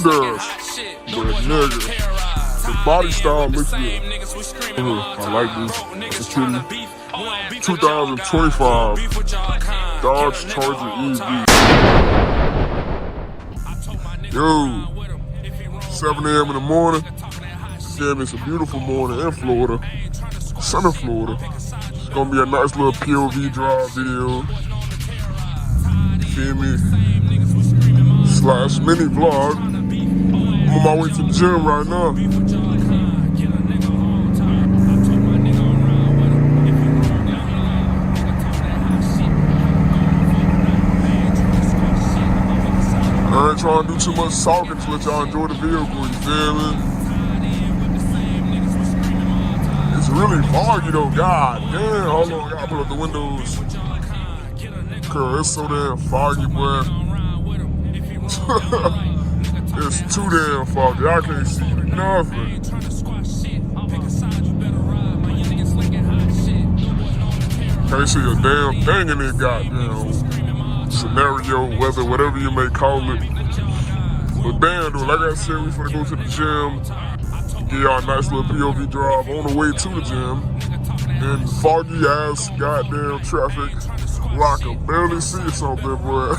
does. But nigga, the body style looks good. I like this. It's a kitty. 2025 Dodge Charger EV. Yo, 7 a.m. in the morning. Damn, it's a beautiful morning in Florida. Sunny Florida. It's gonna be a nice little POV drive video. Feel me? Slash mini vlog. I'm on my way to the gym right now. I ain't trying to do too much talking to let y'all enjoy the vehicle, you feel me? It's really foggy though, god damn. Hold on, I gotta put up the windows. Cause it's so damn foggy, boy. It's too damn foggy, I can't see nothing. Can't see a damn thing in this goddamn scenario, weather, whatever you may call it. But damn, dude, like I said, we finna go to the gym, get y'all a nice little POV drive on the way to the gym. And foggy ass goddamn traffic where I can barely see something, boy.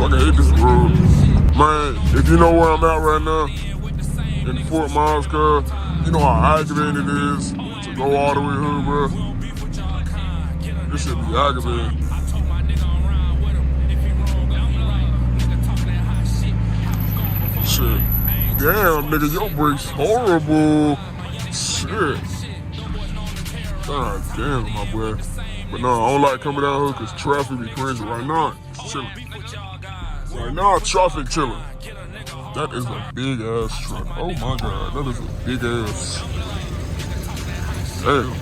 Fucking hate this road. Man, if you know where I'm at right now, in Fort Myers, cuz, you know how aggravating it is to go all the way here, bro. This shit be aggravating. Shit. Damn, nigga, your brakes horrible. Shit. God damn, my boy. But no, I don't like coming down here because traffic be crazy. Right now, it's chilling. Right now, traffic chilling. That is a big ass truck. Oh my god, that is a big ass. Damn.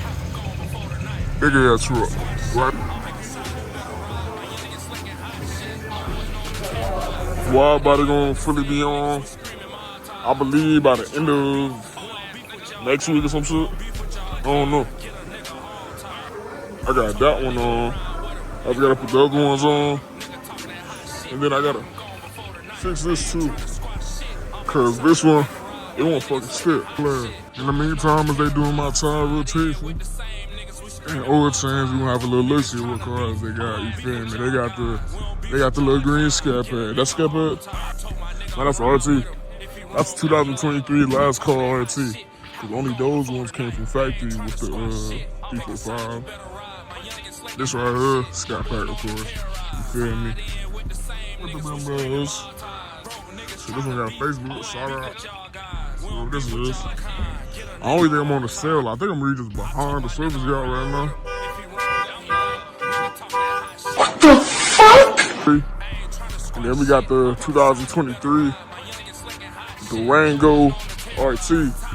Big ass truck. Right? Wide body gonna fully be on, I believe, by the end of next week or some shit. I don't know. I got that one on. I just gotta put the other ones on. And then I gotta fix this too. Cause this one, it won't fucking stick. In the meantime, as they doing my tire rotation and oil change, we gonna have a little look see what cars they got. You feel me? They got the little green scat pad. That scat pad? No, that's RT. That's 2023 last car RT. Cause only those ones came from factory with the 345. This right here, scat pack, of course. You feel me? What the bros? So this one got Facebook, shout out. So this is. I don't think I'm on the sale. I think I'm really just behind the service yard right now. What the fuck? And then we got the 2023 Durango RT.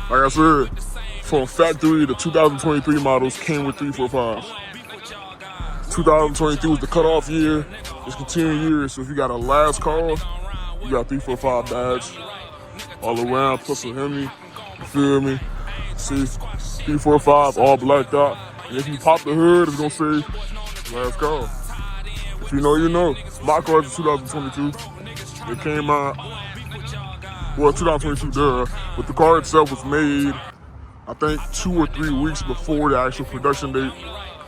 Like I said, from factory, the 2023 models came with 345. 2023 was the cutoff year. It's continuing year, so if you got a last car, you got 345 badge all around, plus a Hemi. You feel me? See, 345 all blacked out. And if you pop the hood, it's gonna say last car. If you know, you know. My car is 2022. It came out, well, 2022 there, but the car itself was made, I think, 2 or 3 weeks before the actual production date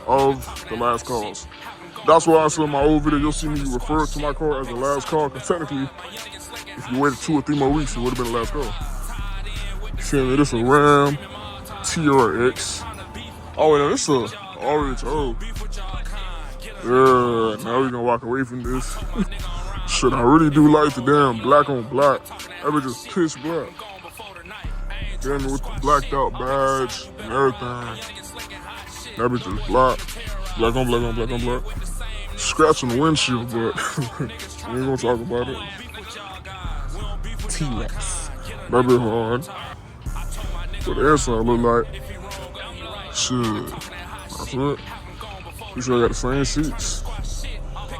of the last cars. That's why I said in my old video, you'll see me refer to my car as the last car, because technically, if you waited 2 or 3 more weeks, it would have been the last car. You feel me? This is a Ram TRX. Oh, and this is a RHO. Yeah, now we're gonna walk away from this. Shit, I really do like the damn black on black. That bitch just pitch black. Damn, with the blacked out badge and everything. That bitch is black. Black on black on black on black. Scratching the windshield, but we ain't gonna talk about it. T-Rex. That bitch hard. What the inside look like? Shit. That's it. We sure got the same seats.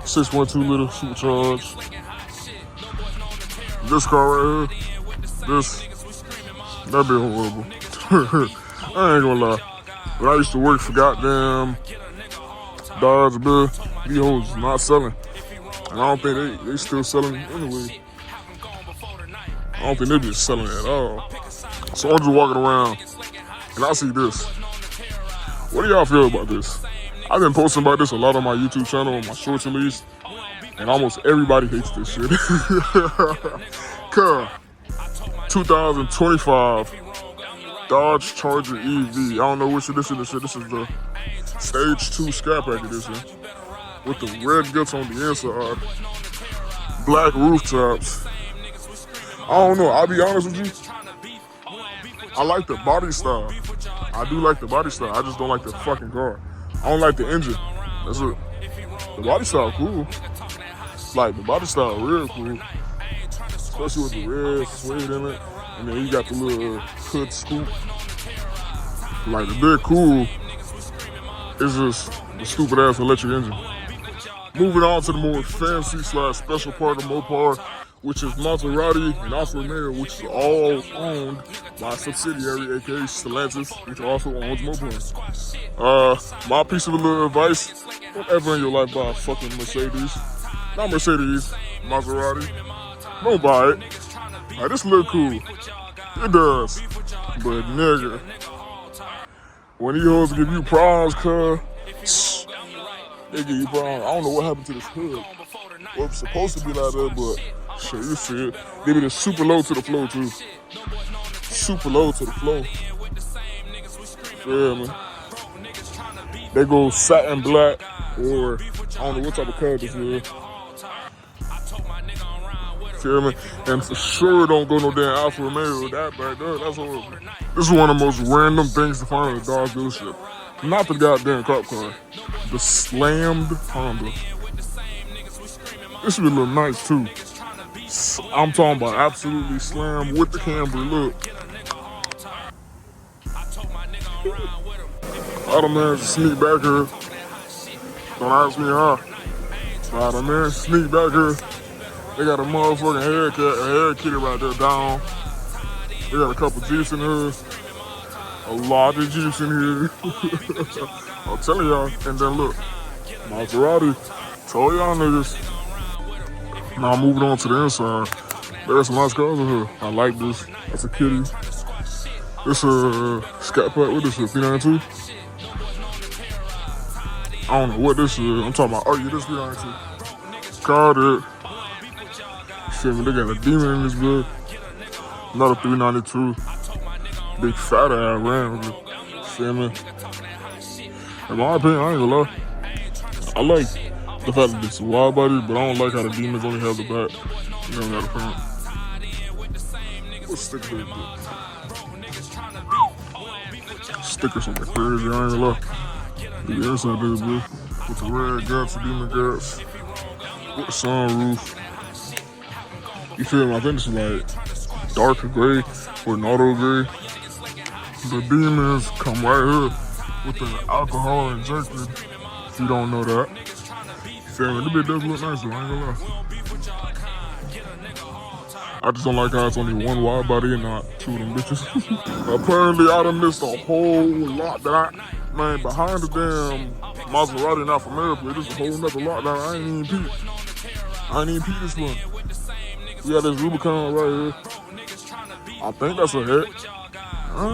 6.2 liter supercharged. This car right here, that'd be horrible. I ain't gonna lie. When I used to work for goddamn Dodge, Bill, these hoes not selling. And I don't think they still selling anyway. I don't think they be selling at all. So I'm just walking around and I see this. What do y'all feel about this? I've been posting about this a lot on my YouTube channel, on my shorts at least, and almost everybody hates this shit. Cause 2025 Dodge Charger EV. I don't know which of this is. This is the Stage 2 Sky Pack Edition with the red guts on the inside, black rooftops. I don't know. I'll be honest with you. I like the body style. I do like the body style. I just don't like the fucking car. I don't like the engine. That's it. The body style cool. Like the body style real cool. Especially with the red suede in it. And then you got the little hood scoop. Like they're cool. It's just the stupid ass electric engine. Moving on to the more fancy / special part of Mopar, which is Maserati and Alfa Romeo, which is all owned by a subsidiary, aka Stellantis, which also owns Mopar. My piece of a little advice: don't ever in your life buy a fucking Mercedes. Not Mercedes, Maserati. Don't buy it. Like, this look cool. It does. But nigga, when these hoes give you problems, cuz, they give you problems. I don't know what happened to this hood. Well, it's supposed to be like that, but shit, you see it. They be just super low to the floor, too. Super low to the floor. Feel me? They go satin black, or I don't know what type of color this is. Feel me? And for sure don't go no damn Alfa Romeo with that back there. That's horrible. This is one of the most random things to find in a Dodge dealership. Not the goddamn cop car. The slammed Honda. This would look nice too. I'm talking about absolutely slammed with the camber look. A lot of men sneak back here. Don't ask me how. A lot of men sneak back here. They got a motherfucking hair kitty right there down. They got a couple Jeeps in here. A lot of Jeeps in here. I'm telling y'all. And then look, Maserati. Told y'all niggas. Now moving on to the inside. There's some nice cars in here. I like this. That's a kitty. This Scat Pack. What this is? P92? I don't know what this is. I'm talking about, oh yeah, this P92. Called it. Feel me? They got a demon in this bed. Another 392. Big fat ass ram. Feel me? In my opinion, I ain't gonna lie. I like the fact that it's a wide body, but I don't like how the demons only have the back. You don't got the front. What sticker is this? Stickers on the crazy, I ain't gonna lie. The inside there, bro. With the red guts, the demon guts. With the sunroof. You feel me? I think this is like darker gray or an auto gray. The demons come right here with the alcohol injected. If you don't know that. You feel me? This bit does look nice though, I ain't gonna lie. I just don't like how it's only one wide body and not two of them bitches. Apparently I done missed a whole lot that man, behind the damn Maserati and Alfa Romeo, there's a whole nother lot that I ain't even peep. I ain't even peep this one. We got this Rubicon right here. I think that's a head.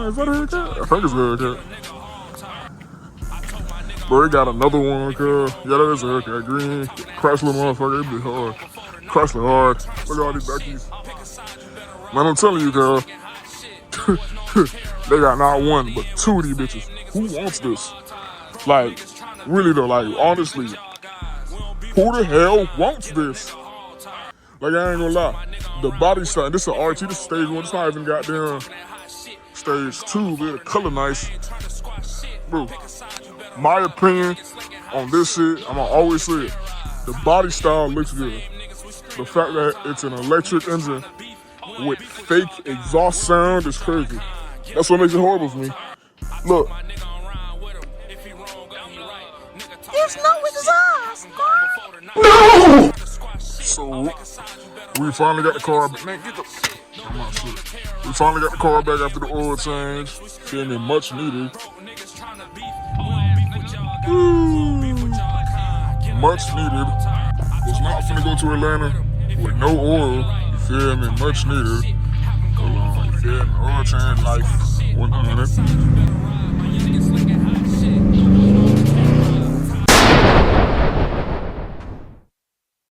Is that a haircut? I think it's a haircut. Bro, it got another one, cuz. Yeah, that is a haircut. Green. Chrysler motherfucker, it be hard. Chrysler hard. Look at all these Beckies. Man, I'm telling you, cuz. They got not one, but two of these bitches. Who wants this? Like, really though, like, honestly, who the hell wants this? Like, I ain't gonna lie. The body style, this is an RT, this is stage 1. It's not even goddamn stage 2, but the color nice. Bro, my opinion on this shit, I'm gonna always say it. The body style looks good. The fact that it's an electric engine with fake exhaust sound is crazy. That's what makes it horrible for me. Look. There's no exhaust, No! So, we finally got the car back. Man, get the... I'm not sure. We finally got the car back after the oil change. Feel me? Much needed. Much needed. Was not finna go to Atlanta with no oil. You feel me? Much needed. Hold on. You feel me? Oil change life 100.